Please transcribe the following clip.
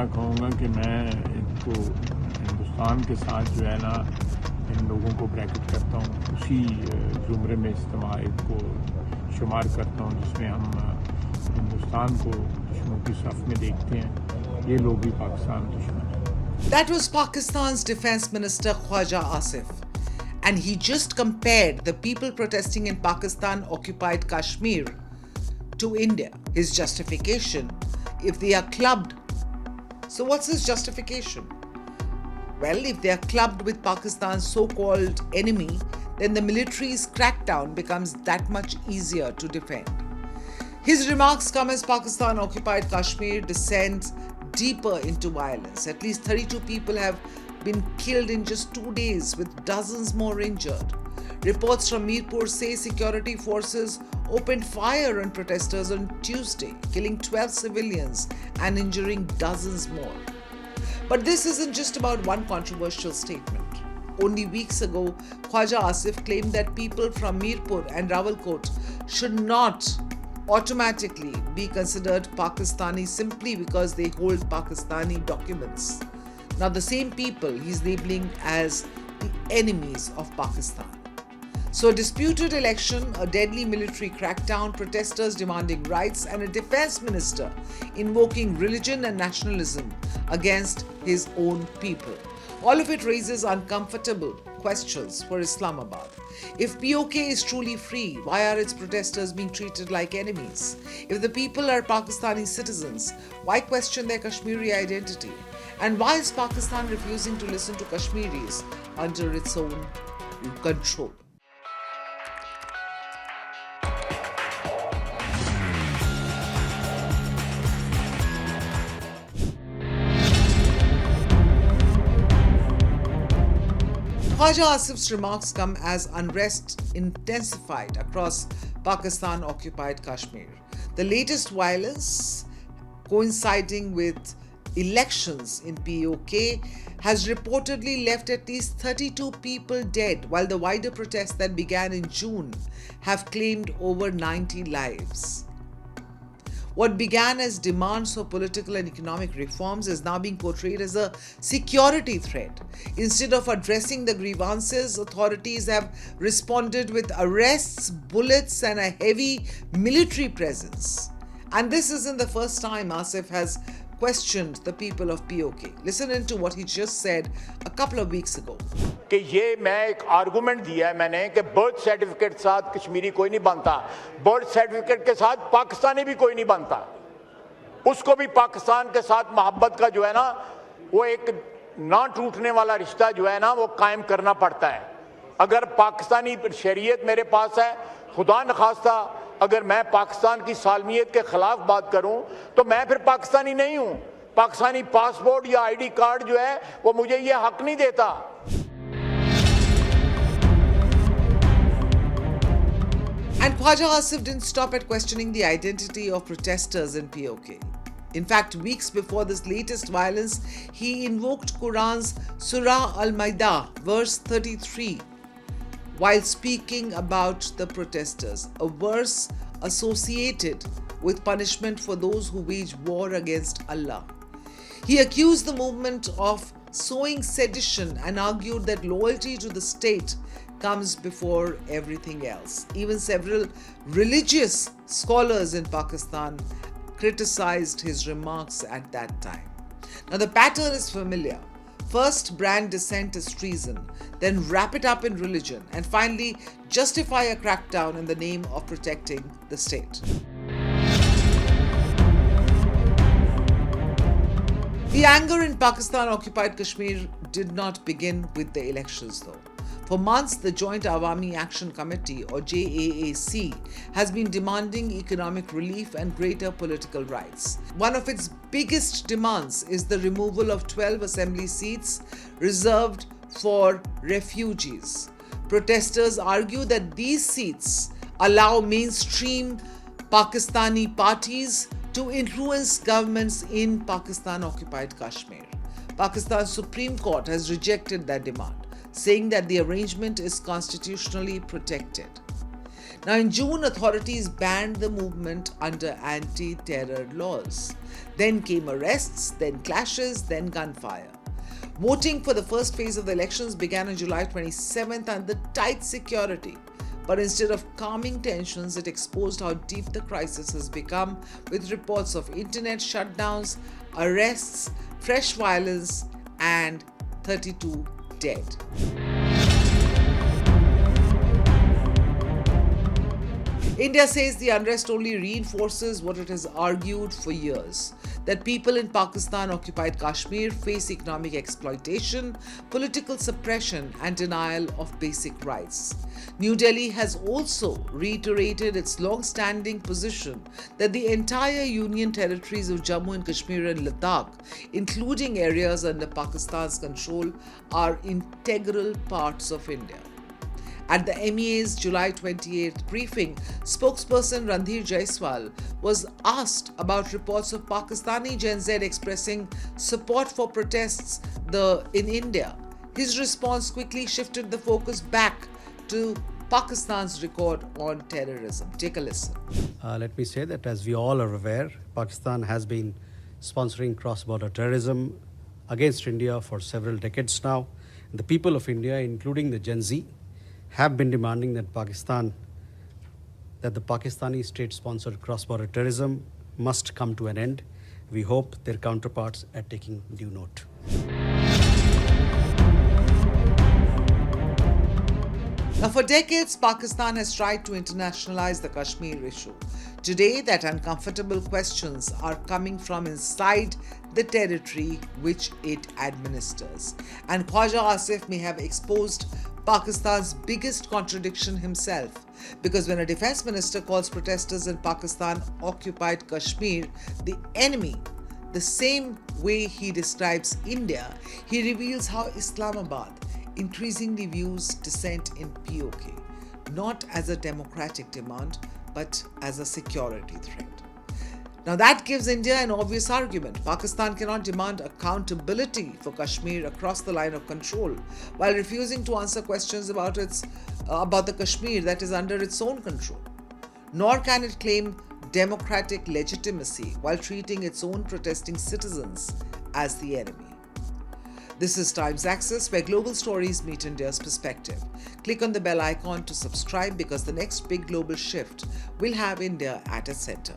मैं कहूँगा कि मैं इनको हिंदुस्तान के साथ जो है ना इन लोगों को ब्रैकेट करता हूँ, उसी ज़ुमरे में इस्तेमाल को शुमार करता हूँ जिसमें हम हिंदुस्तान को दुश्मनों की सफ में देखते हैं। ये लोग भी पाकिस्तान दुश्मन हैं। That was Pakistan's Defence Minister Khawaja Asif. And he just compared the people protesting in Pakistan-occupied Kashmir to India. His justification, if they are clubbed. So what's his justification? Well, if they are clubbed with Pakistan's so-called enemy, then the military's crackdown becomes that much easier to defend. His remarks come as Pakistan-occupied Kashmir descends deeper into violence. At least 32 people have been killed in just 2 days, with dozens more injured. Reports from Mirpur say security forces opened fire on protesters on Tuesday, killing 12 civilians and injuring dozens more. But this isn't just about one controversial statement. Only weeks ago, Khawaja Asif claimed that people from Mirpur and Rawalakot should not automatically be considered Pakistani simply because they hold Pakistani documents. Now, the same people he's labeling as the enemies of Pakistan. So, a disputed election, a deadly military crackdown, protesters demanding rights, and a defense minister invoking religion and nationalism against his own people. All of it raises uncomfortable questions for Islamabad. If PoK is truly free, why are its protesters being treated like enemies? If the people are Pakistani citizens, why question their Kashmiri identity? And why is Pakistan refusing to listen to Kashmiris under its own control? Khawaja Asif's remarks come as unrest intensified across Pakistan-occupied Kashmir. The latest violence, coinciding with elections in PoK, has reportedly left at least 32 people dead, while the wider protests that began in June have claimed over 90 lives. What began as demands for political and economic reforms is now being portrayed as a security threat. Instead of addressing the grievances, authorities have responded with arrests, bullets, and a heavy military presence. And this isn't the first time Asif has questioned the people of PoK. Listen into what he just said a couple of weeks ago. कि ये मैं एक argument दिया है मैंने कि birth certificate के साथ कश्मीरी कोई नहीं बनता, बर्थ सर्टिफिकेट के साथ पाकिस्तानी भी कोई नहीं बनता, उसको भी पाकिस्तान के साथ मोहब्बत का जो है ना वो एक ना टूटने वाला रिश्ता जो है ना वो कायम करना पड़ता है। अगर पाकिस्तानी शरीयत मेरे पास है, खुदा न खास्ता अगर मैं पाकिस्तान की सालमियत के खिलाफ बात करूं तो मैं फिर पाकिस्तानी नहीं हूं। पाकिस्तानी पासपोर्ट या आईडी कार्ड जो है वो मुझे ये हक नहीं देता। And Khawaja Asif didn't stop at questioning the identity of protesters in PoK. In fact, weeks before this latest violence, he invoked Quran's Surah Al-Maidah, verse 33, while speaking about the protesters, a verse associated with punishment for those who wage war against Allah. He accused the movement of sowing sedition and argued that loyalty to the state comes before everything else. Even several religious scholars in Pakistan criticized his remarks at that time. Now, the pattern is familiar. First, brand dissent as treason, then wrap it up in religion, and finally justify a crackdown in the name of protecting the state. The anger in Pakistan-occupied Kashmir did not begin with the elections, though. For months, the Joint Awami Action Committee, or JAAC, has been demanding economic relief and greater political rights. One of its biggest demands is the removal of 12 assembly seats reserved for refugees. Protesters argue that these seats allow mainstream Pakistani parties to influence governments in Pakistan-occupied Kashmir. Pakistan's Supreme Court has rejected that demand, saying that the arrangement is constitutionally protected. Now, in June, authorities banned the movement under anti-terror laws. Then came arrests, then clashes, then gunfire. Voting for the first phase of the elections began on July 27th under tight security. But instead of calming tensions, it exposed how deep the crisis has become, with reports of internet shutdowns, arrests, fresh violence, and 32 dead. India says the unrest only reinforces what it has argued for years, that people in Pakistan-occupied Kashmir face economic exploitation, political suppression, and denial of basic rights. New Delhi has also reiterated its long-standing position that the entire union territories of Jammu and Kashmir and Ladakh, including areas under Pakistan's control, are integral parts of India. At the MEA's July 28th briefing, spokesperson Randhir Jaiswal was asked about reports of Pakistani Gen Z expressing support for protests in India. His response quickly shifted the focus back to Pakistan's record on terrorism. Take a listen. Let me say that, as we all are aware, Pakistan has been sponsoring cross-border terrorism against India for several decades now. And the people of India, including the Gen Z, have been demanding that the Pakistani state-sponsored cross-border terrorism must come to an end. We hope their counterparts are taking due note. Now, for decades, Pakistan has tried to internationalize the Kashmir issue. Today, that uncomfortable questions are coming from inside the territory which it administers. And Khawaja Asif may have exposed Pakistan's biggest contradiction himself, because when a defense minister calls protesters in Pakistan-occupied Kashmir the enemy, the same way he describes India, he reveals how Islamabad increasingly views dissent in PoK, not as a democratic demand, but as a security threat. Now that gives India an obvious argument. Pakistan cannot demand accountability for Kashmir across the line of control while refusing to answer questions about the Kashmir that is under its own control. Nor can it claim democratic legitimacy while treating its own protesting citizens as the enemy. This is Times Access, where global stories meet India's perspective. Click on the bell icon to subscribe, because the next big global shift will have India at its center.